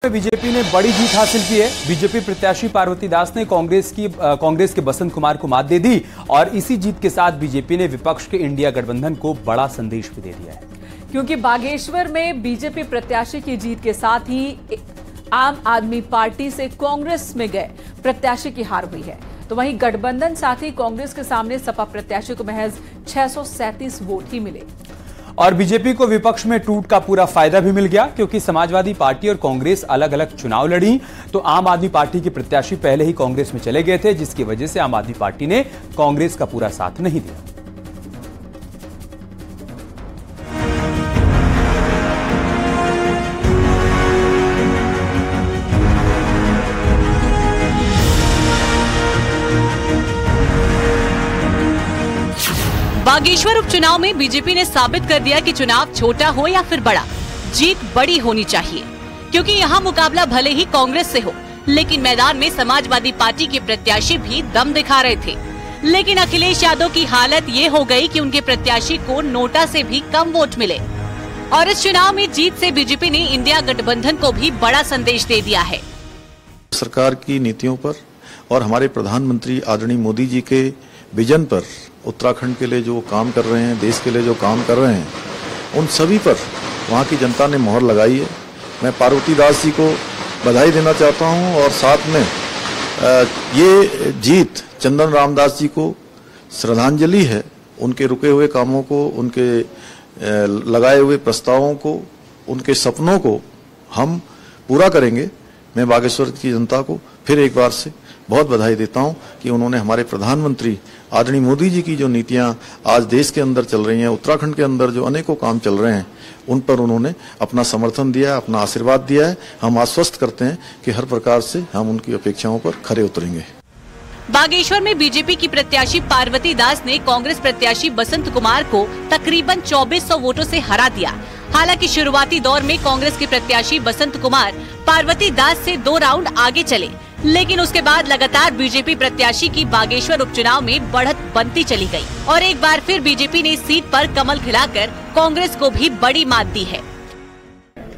BJP ने बड़ी जीत हासिल की है। बीजेपी प्रत्याशी पार्वती दास ने कांग्रेस के बसंत कुमार को मात दे दी और इसी जीत के साथ बीजेपी ने विपक्ष के इंडिया गठबंधन को बड़ा संदेश भी दे दिया है। क्योंकि बागेश्वर में बीजेपी प्रत्याशी की जीत के साथ ही आम आदमी पार्टी से कांग्रेस में गए प्रत्याशी की हार हुई है, तो वहीं गठबंधन साथी कांग्रेस के सामने सपा प्रत्याशी को महज 637 वोट ही मिले। और बीजेपी को विपक्ष में टूट का पूरा फायदा भी मिल गया, क्योंकि समाजवादी पार्टी और कांग्रेस अलग अलग चुनाव लड़ी तो आम आदमी पार्टी के प्रत्याशी पहले ही कांग्रेस में चले गए थे, जिसकी वजह से आम आदमी पार्टी ने कांग्रेस का पूरा साथ नहीं दिया। बागेश्वर उपचुनाव में बीजेपी ने साबित कर दिया कि चुनाव छोटा हो या फिर बड़ा, जीत बड़ी होनी चाहिए। क्योंकि यहाँ मुकाबला भले ही कांग्रेस से हो, लेकिन मैदान में समाजवादी पार्टी के प्रत्याशी भी दम दिखा रहे थे। लेकिन अखिलेश यादव की हालत ये हो गई कि उनके प्रत्याशी को नोटा से भी कम वोट मिले और इस चुनाव में जीत से बीजेपी ने इंडिया गठबंधन को भी बड़ा संदेश दे दिया है। सरकार की नीतियों पर और हमारे प्रधानमंत्री आदरणीय मोदी जी के विजन पर, उत्तराखंड के लिए जो काम कर रहे हैं, देश के लिए जो काम कर रहे हैं, उन सभी पर वहाँ की जनता ने मोहर लगाई है। मैं पार्वती दास जी को बधाई देना चाहता हूँ और साथ में ये जीत चंदन रामदास जी को श्रद्धांजलि है। उनके रुके हुए कामों को, उनके लगाए हुए प्रस्तावों को, उनके सपनों को हम पूरा करेंगे। मैं बागेश्वर की जनता को फिर एक बार से बहुत बधाई देता हूं कि उन्होंने हमारे प्रधानमंत्री आदरणीय मोदी जी की जो नीतियां आज देश के अंदर चल रही हैं, उत्तराखंड के अंदर जो अनेकों काम चल रहे हैं, उन पर उन्होंने अपना समर्थन दिया, अपना आशीर्वाद दिया है। हम आश्वस्त करते हैं कि हर प्रकार से हम उनकी अपेक्षाओं पर खरे उतरेंगे। बागेश्वर में बीजेपी की प्रत्याशी पार्वती दास ने कांग्रेस प्रत्याशी बसंत कुमार को तकरीबन 2400 वोटों से हरा दिया। हालांकि शुरुआती दौर में कांग्रेस के प्रत्याशी बसंत कुमार पार्वती दास से 2 राउंड आगे चले, लेकिन उसके बाद लगातार बीजेपी प्रत्याशी की बागेश्वर उपचुनाव में बढ़त बनती चली गई और एक बार फिर बीजेपी ने इस सीट पर कमल खिलाकर कांग्रेस को भी बड़ी मात दी है।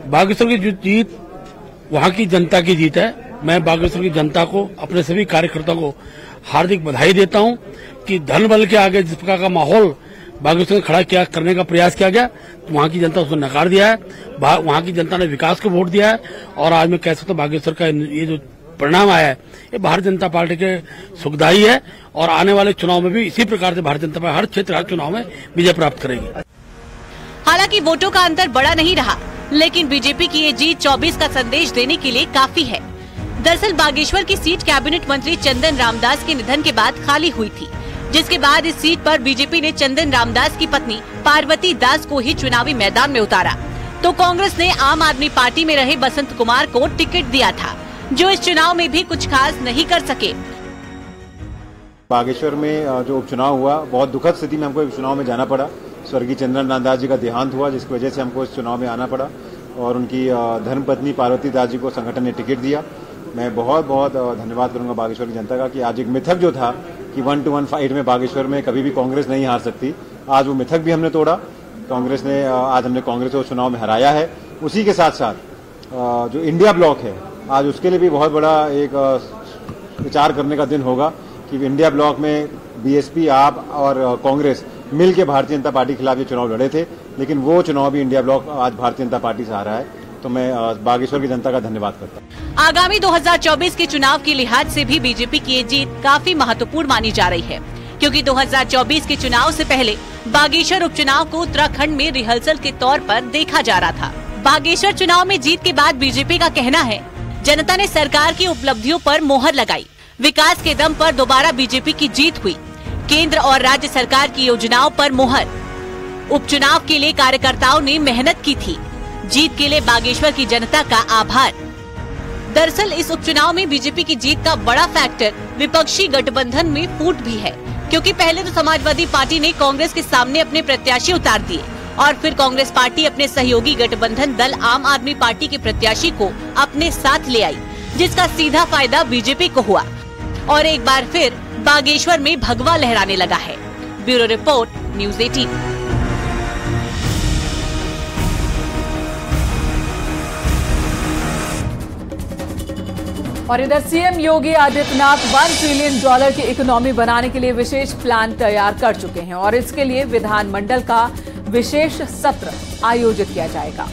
बागेश्वर की जीत वहाँ की जनता की जीत है। मैं बागेश्वर की जनता को, अपने सभी कार्यकर्ताओं को हार्दिक बधाई देता हूँ कि धन बल के आगे जिस प्रकार का माहौल बागेश्वर में खड़ा करने का प्रयास किया गया, तो वहाँ की जनता उसको नकार दिया है। वहाँ की जनता ने विकास को वोट दिया है और आज मैं कह सकता हूँ बागेश्वर का ये जो परिणाम आया है, ये भारतीय जनता पार्टी के सुखदायी है और आने वाले चुनाव में भी इसी प्रकार से भारतीय जनता पार्टी हर क्षेत्र, हर चुनाव में विजय प्राप्त करेगी। हालांकि वोटों का अंतर बड़ा नहीं रहा, लेकिन बीजेपी की ये जीत 24 का संदेश देने के लिए काफी है। दरअसल बागेश्वर की सीट कैबिनेट मंत्री चंदन रामदास के निधन के बाद खाली हुई थी, जिसके बाद इस सीट पर बीजेपी ने चंदन रामदास की पत्नी पार्वती दास को ही चुनावी मैदान में उतारा, तो कांग्रेस ने आम आदमी पार्टी में रहे बसंत कुमार को टिकट दिया था, जो इस चुनाव में भी कुछ खास नहीं कर सके। बागेश्वर में जो उपचुनाव हुआ, बहुत दुखद स्थिति में हमको इस चुनाव में जाना पड़ा। स्वर्गीय चंदन रामदास जी का देहांत हुआ, जिसकी वजह से हमको इस चुनाव में आना पड़ा और उनकी धर्मपत्नी पार्वती दास जी को संगठन ने टिकट दिया। मैं बहुत बहुत धन्यवाद करूंगा बागेश्वर की जनता का कि आज एक मिथक जो था कि 1-to-1 फाइट में बागेश्वर में कभी भी कांग्रेस नहीं हार सकती, आज वो मिथक भी हमने तोड़ा। कांग्रेस ने आज हमने कांग्रेस को चुनाव में हराया है। उसी के साथ साथ जो इंडिया ब्लॉक है, आज उसके लिए भी बहुत बड़ा एक विचार करने का दिन होगा कि इंडिया ब्लॉक में बीएसपी, आप और कांग्रेस मिल के भारतीय जनता पार्टी के खिलाफ ये चुनाव लड़े थे, लेकिन वो चुनाव भी इंडिया ब्लॉक आज भारतीय जनता पार्टी से हारा है। तो मैं बागेश्वर की जनता का धन्यवाद करता हूँ। आगामी 2024 के चुनाव के लिहाज से भी बीजेपी की ये जीत काफी महत्वपूर्ण मानी जा रही है, क्योंकि 2024 के चुनाव से पहले बागेश्वर उपचुनाव को उत्तराखंड में रिहर्सल के तौर पर देखा जा रहा था। बागेश्वर चुनाव में जीत के बाद बीजेपी का कहना है, जनता ने सरकार की उपलब्धियों पर मोहर लगाई, विकास के दम पर दोबारा बीजेपी की जीत हुई, केंद्र और राज्य सरकार की योजनाओं पर मोहर। उपचुनाव के लिए कार्यकर्ताओं ने मेहनत की थी, जीत के लिए बागेश्वर की जनता का आभार। दरअसल इस उपचुनाव में बीजेपी की जीत का बड़ा फैक्टर विपक्षी गठबंधन में फूट भी है, क्योंकि पहले तो समाजवादी पार्टी ने कांग्रेस के सामने अपने प्रत्याशी उतार दिए और फिर कांग्रेस पार्टी अपने सहयोगी गठबंधन दल आम आदमी पार्टी के प्रत्याशी को अपने साथ ले आई, जिसका सीधा फायदा बीजेपी को हुआ और एक बार फिर बागेश्वर में भगवा लहराने लगा है। Bureau report, news 18। और इधर सीएम योगी आदित्यनाथ $1 ट्रिलियन की इकोनॉमी बनाने के लिए विशेष प्लान तैयार कर चुके हैं और इसके लिए विधानमंडल का विशेष सत्र आयोजित किया जाएगा।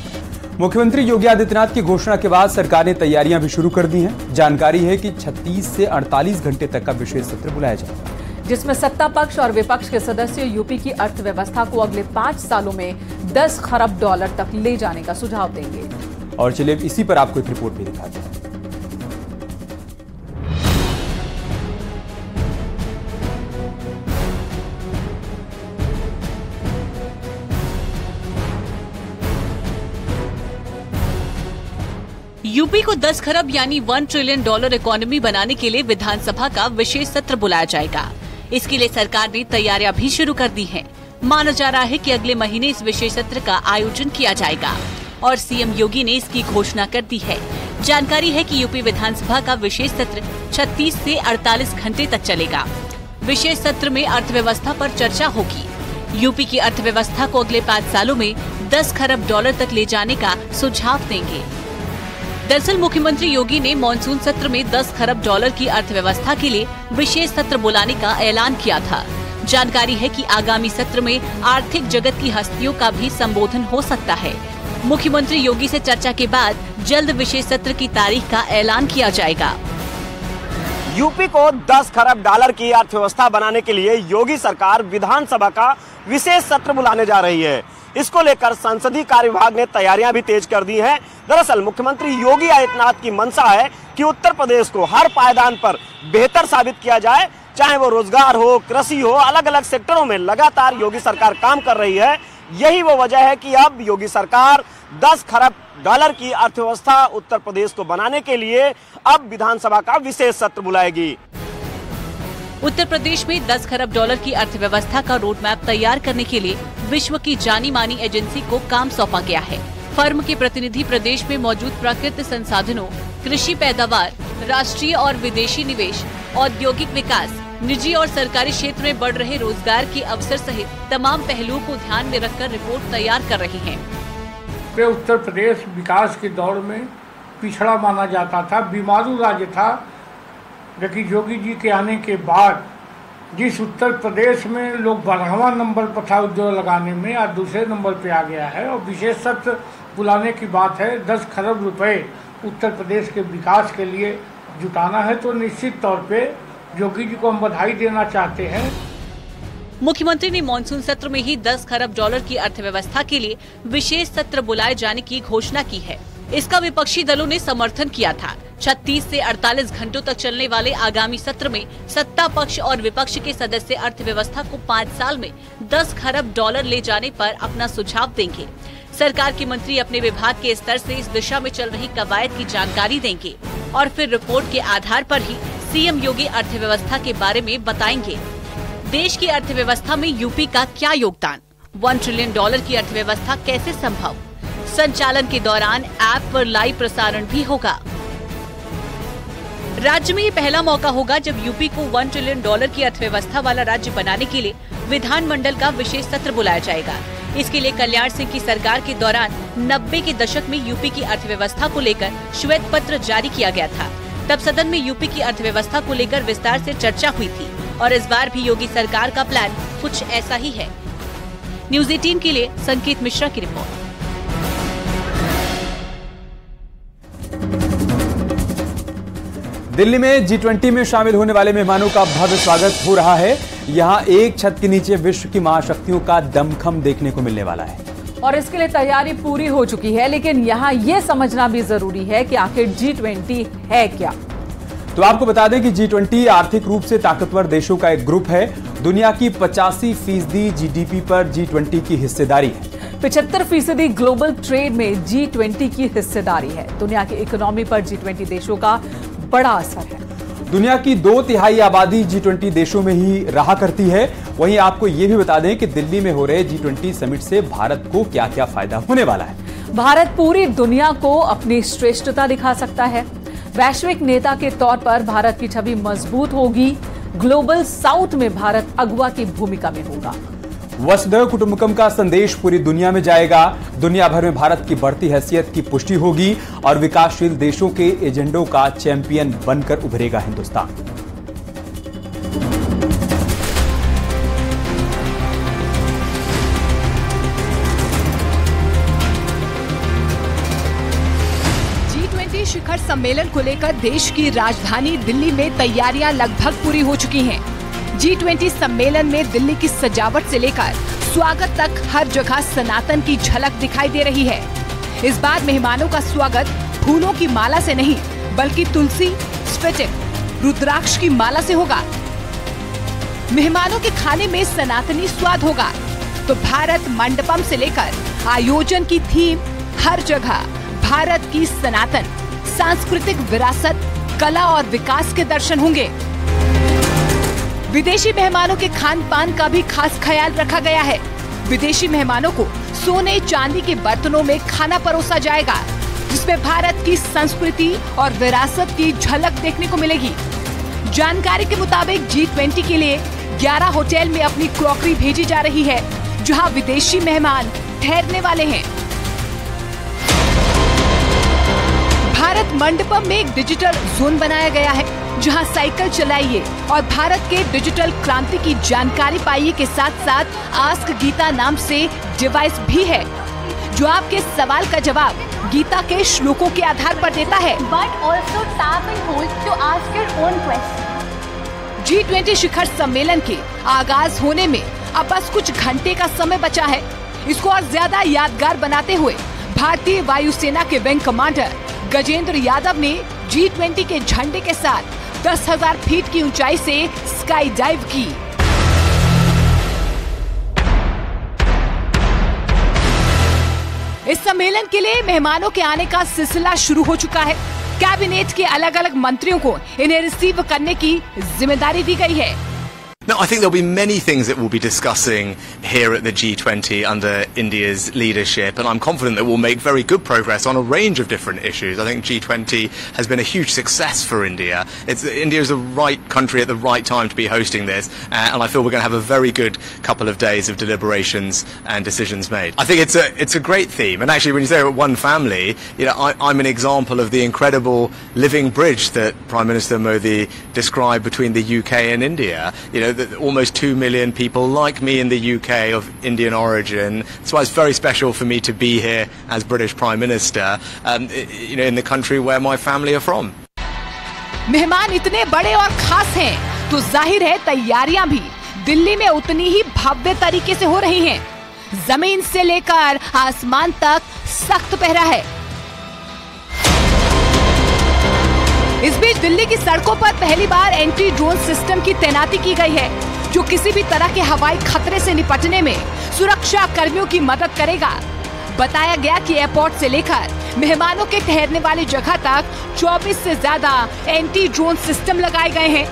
मुख्यमंत्री योगी आदित्यनाथ की घोषणा के बाद सरकार ने तैयारियां भी शुरू कर दी हैं। जानकारी है कि 36 से 48 घंटे तक का विशेष सत्र बुलाया जाएगा, जिसमें सत्ता पक्ष और विपक्ष के सदस्य यूपी की अर्थव्यवस्था को अगले 5 सालों में $10 खरब तक ले जाने का सुझाव देंगे। और चलिए इसी पर आपको एक रिपोर्ट भी दिखाते हैं। यूपी को 10 खरब यानी $1 ट्रिलियन इकोनॉमी बनाने के लिए विधानसभा का विशेष सत्र बुलाया जाएगा। इसके लिए सरकार ने तैयारियां भी शुरू कर दी हैं। माना जा रहा है कि अगले महीने इस विशेष सत्र का आयोजन किया जाएगा और सीएम योगी ने इसकी घोषणा कर दी है। जानकारी है कि यूपी विधानसभा का विशेष सत्र 36 से 48 घंटे तक चलेगा। विशेष सत्र में अर्थव्यवस्था पर चर्चा होगी। यूपी की अर्थव्यवस्था को अगले 5 सालों में $10 खरब तक ले जाने का सुझाव देंगे। दरअसल मुख्यमंत्री योगी ने मॉनसून सत्र में $10 खरब की अर्थव्यवस्था के लिए विशेष सत्र बुलाने का ऐलान किया था। जानकारी है कि आगामी सत्र में आर्थिक जगत की हस्तियों का भी संबोधन हो सकता है। मुख्यमंत्री योगी से चर्चा के बाद जल्द विशेष सत्र की तारीख का ऐलान किया जाएगा। यूपी को $10 खरब की अर्थव्यवस्था बनाने के लिए योगी सरकार विधानसभा का विशेष सत्र बुलाने जा रही है। इसको लेकर संसदीय कार्य विभाग ने तैयारियां भी तेज कर दी हैं। दरअसल मुख्यमंत्री योगी आदित्यनाथ की मंशा है कि उत्तर प्रदेश को हर पायदान पर बेहतर साबित किया जाए, चाहे वो रोजगार हो, कृषि हो, अलग अलग सेक्टरों में लगातार योगी सरकार काम कर रही है। यही वो वजह है कि अब योगी सरकार $10 खरब की अर्थव्यवस्था उत्तर प्रदेश को बनाने के लिए अब विधानसभा का विशेष सत्र बुलाएगी। उत्तर प्रदेश में $10 खरब की अर्थव्यवस्था का रोड मैप तैयार करने के लिए विश्व की जानी मानी एजेंसी को काम सौंपा गया है। फर्म के प्रतिनिधि प्रदेश में मौजूद प्राकृतिक संसाधनों, कृषि पैदावार, राष्ट्रीय और विदेशी निवेश, औद्योगिक विकास, निजी और सरकारी क्षेत्र में बढ़ रहे रोजगार के अवसर सहित तमाम पहलुओं को ध्यान में रखकर रिपोर्ट तैयार कर रहे हैं। उत्तर प्रदेश विकास के दौर में पिछड़ा माना जाता था, बीमारू राज्य था, लेकिन योगी जी के आने के बाद जिस उत्तर प्रदेश में लोग 12वां नंबर पर था उद्योग लगाने में, आज दूसरे नंबर पे आ गया है। और विशेष सत्र बुलाने की बात है। $10 खरब उत्तर प्रदेश के विकास के लिए जुटाना है, तो निश्चित तौर पे योगी जी को हम बधाई देना चाहते हैं। मुख्यमंत्री ने मॉनसून सत्र में ही $10 खरब की अर्थव्यवस्था के लिए विशेष सत्र बुलाए जाने की घोषणा की है। इसका विपक्षी दलों ने समर्थन किया था। 36 से 48 घंटों तक चलने वाले आगामी सत्र में सत्ता पक्ष और विपक्ष के सदस्य अर्थव्यवस्था को 5 साल में $10 खरब ले जाने पर अपना सुझाव देंगे। सरकार के मंत्री अपने विभाग के स्तर से इस दिशा में चल रही कवायद की जानकारी देंगे और फिर रिपोर्ट के आधार पर ही सीएम योगी अर्थव्यवस्था के बारे में बताएंगे। देश की अर्थव्यवस्था में यूपी का क्या योगदान? $1 ट्रिलियन की अर्थव्यवस्था कैसे संभव? संचालन के दौरान ऐप पर लाइव प्रसारण भी होगा। राज्य में ये पहला मौका होगा जब यूपी को $1 ट्रिलियन की अर्थव्यवस्था वाला राज्य बनाने के लिए विधानमंडल का विशेष सत्र बुलाया जाएगा। इसके लिए कल्याण सिंह की सरकार के दौरान 90 के दशक में यूपी की अर्थव्यवस्था को लेकर श्वेत पत्र जारी किया गया था। तब सदन में यूपी की अर्थव्यवस्था को लेकर विस्तार से चर्चा हुई थी और इस बार भी योगी सरकार का प्लान कुछ ऐसा ही है। न्यूज़ 18 के लिए संकेत मिश्रा की रिपोर्ट। दिल्ली में G20 में शामिल होने वाले मेहमानों का भव्य स्वागत हो रहा है। यहां एक छत के नीचे विश्व की महाशक्तियों का दमखम देखने को मिलने वाला है और इसके लिए तैयारी पूरी हो चुकी है। लेकिन यहां यह समझना भी जरूरी है कि आखिर G20 है क्या। तो आपको बता दें कि G20 आर्थिक रूप से ताकतवर देशों का एक ग्रुप है। दुनिया की 85% GDP पर G20 की हिस्सेदारी है। 75% ग्लोबल ट्रेड में G20 की हिस्सेदारी है। दुनिया की इकोनॉमी पर G20 देशों का बड़ा असर है। दुनिया की 2/3 आबादी G20 देशों में ही रहा करती है। वहीं आपको ये भी बता दें कि दिल्ली में हो रहे G20 समिट से भारत को क्या क्या फायदा होने वाला है। भारत पूरी दुनिया को अपनी श्रेष्ठता दिखा सकता है। वैश्विक नेता के तौर पर भारत की छवि मजबूत होगी। ग्लोबल साउथ में भारत अगुवा की भूमिका में होगा। वसुधैव कुटुंबकम का संदेश पूरी दुनिया में जाएगा। दुनिया भर में भारत की बढ़ती हैसियत की पुष्टि होगी और विकासशील देशों के एजेंडों का चैंपियन बनकर उभरेगा हिंदुस्तान। G20 शिखर सम्मेलन को लेकर देश की राजधानी दिल्ली में तैयारियां लगभग पूरी हो चुकी हैं। G20 सम्मेलन में दिल्ली की सजावट से लेकर स्वागत तक हर जगह सनातन की झलक दिखाई दे रही है। इस बार मेहमानों का स्वागत फूलों की माला से नहीं बल्कि तुलसी, स्फटिक, रुद्राक्ष की माला से होगा। मेहमानों के खाने में सनातनी स्वाद होगा तो भारत मंडपम से लेकर आयोजन की थीम हर जगह भारत की सनातन सांस्कृतिक विरासत, कला और विकास के दर्शन होंगे। विदेशी मेहमानों के खान पान का भी खास ख्याल रखा गया है। विदेशी मेहमानों को सोने चांदी के बर्तनों में खाना परोसा जाएगा, जिसमें भारत की संस्कृति और विरासत की झलक देखने को मिलेगी। जानकारी के मुताबिक G20 के लिए 11 होटल में अपनी क्रॉकरी भेजी जा रही है, जहां विदेशी मेहमान ठहरने वाले हैं। भारत मंडपम में एक डिजिटल जोन बनाया गया है, जहां साइकिल चलाइए और भारत के डिजिटल क्रांति की जानकारी पाइए के साथ साथ आस्क गीता नाम से डिवाइस भी है, जो आपके सवाल का जवाब गीता के श्लोकों के आधार पर देता है। But also tap and hold to ask your own question. G20 शिखर सम्मेलन के आगाज होने में अब बस कुछ घंटे का समय बचा है। इसको और ज्यादा यादगार बनाते हुए भारतीय वायुसेना के विंग कमांडर गजेंद्र यादव ने G20 के झंडे के साथ 10,000 फीट की ऊंचाई से स्काई डाइव की। इस सम्मेलन के लिए मेहमानों के आने का सिलसिला शुरू हो चुका है। कैबिनेट के अलग अलग मंत्रियों को इन्हें रिसीव करने की जिम्मेदारी दी गई है। Now, I think there'll be many things that we'll be discussing here at the G20 under India's leadership, and I'm confident that we'll make very good progress on a range of different issues. I think G20 has been a huge success for India. India is the right country at the right time to be hosting this, and I feel we're going to have a very good couple of days of deliberations and decisions made. I think it's a great theme, and actually, when you say one family, I'm an example of the incredible living bridge that Prime Minister Modi described between the UK and India. Almost 2 million people like me in the UK of Indian origin. That's why it's very special for me to be here as British Prime Minister, in the country where my family are from. मेहमान इतने बड़े और खास हैं, तो जाहिर है तैयारियां भी दिल्ली में उतनी ही भव्य तरीके से हो रही हैं। जमीन से लेकर आसमान तक सख्त पहरा है। इस बीच दिल्ली की सड़कों पर पहली बार एंटी ड्रोन सिस्टम की तैनाती की गई है, जो किसी भी तरह के हवाई खतरे से निपटने में सुरक्षा कर्मियों की मदद करेगा। बताया गया कि एयरपोर्ट से लेकर मेहमानों के ठहरने वाली जगह तक 24 से ज्यादा एंटी ड्रोन सिस्टम लगाए गए हैं,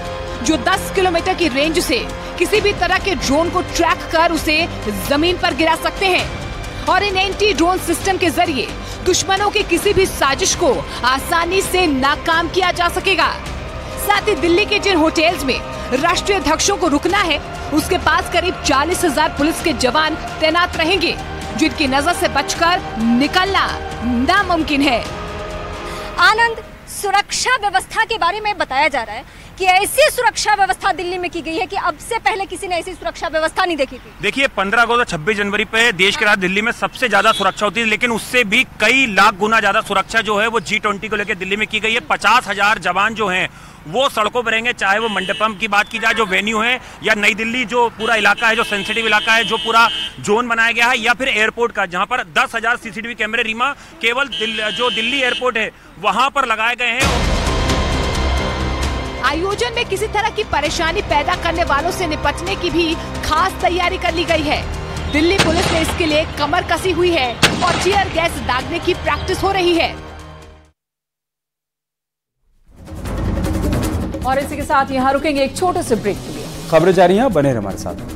जो 10 किलोमीटर की रेंज से किसी भी तरह के ड्रोन को ट्रैक कर उसे जमीन पर गिरा सकते हैं। और इन एंटी ड्रोन सिस्टम के जरिए दुश्मनों की किसी भी साजिश को आसानी से नाकाम किया जा सकेगा। साथ ही दिल्ली के जिन होटल्स में राष्ट्रीय अध्यक्षों को रुकना है, उसके पास करीब 40,000 पुलिस के जवान तैनात रहेंगे, जिनकी नजर से बचकर निकलना नामुमकिन है। आनंद, सुरक्षा व्यवस्था के बारे में बताया जा रहा है कि ऐसी सुरक्षा व्यवस्था दिल्ली में की गई है कि अब से पहले किसी ने ऐसी सुरक्षा व्यवस्था नहीं देखी थी। देखिए, 15 अगस्त और 26 जनवरी पे देश के रात दिल्ली में सबसे ज्यादा सुरक्षा होती है, लेकिन उससे भी कई लाख गुना ज्यादा सुरक्षा जो है वो G20 को लेकर दिल्ली में की गई है। 50,000 जवान जो हैं वो सड़कों पर रहेंगे, चाहे वो मंडपम की बात की जाए जो वेन्यू है, या नई दिल्ली जो पूरा इलाका है, जो सेंसिटिव इलाका है, जो पूरा जोन बनाया गया है, या फिर एयरपोर्ट का, जहां पर 10,000 CCTV कैमरे रीमा केवल जो दिल्ली एयरपोर्ट है वहां पर लगाए गए हैं। आयोजन में किसी तरह की परेशानी पैदा करने वालों से निपटने की भी खास तैयारी कर ली गई है। दिल्ली पुलिस ने इसके लिए कमर कसी हुई है और टीयर गैस दागने की प्रैक्टिस हो रही है। और इसी के साथ यहाँ रुकेंगे एक छोटे से ब्रेक के लिए। खबरें जारी हैं, बने रहें हमारे साथ।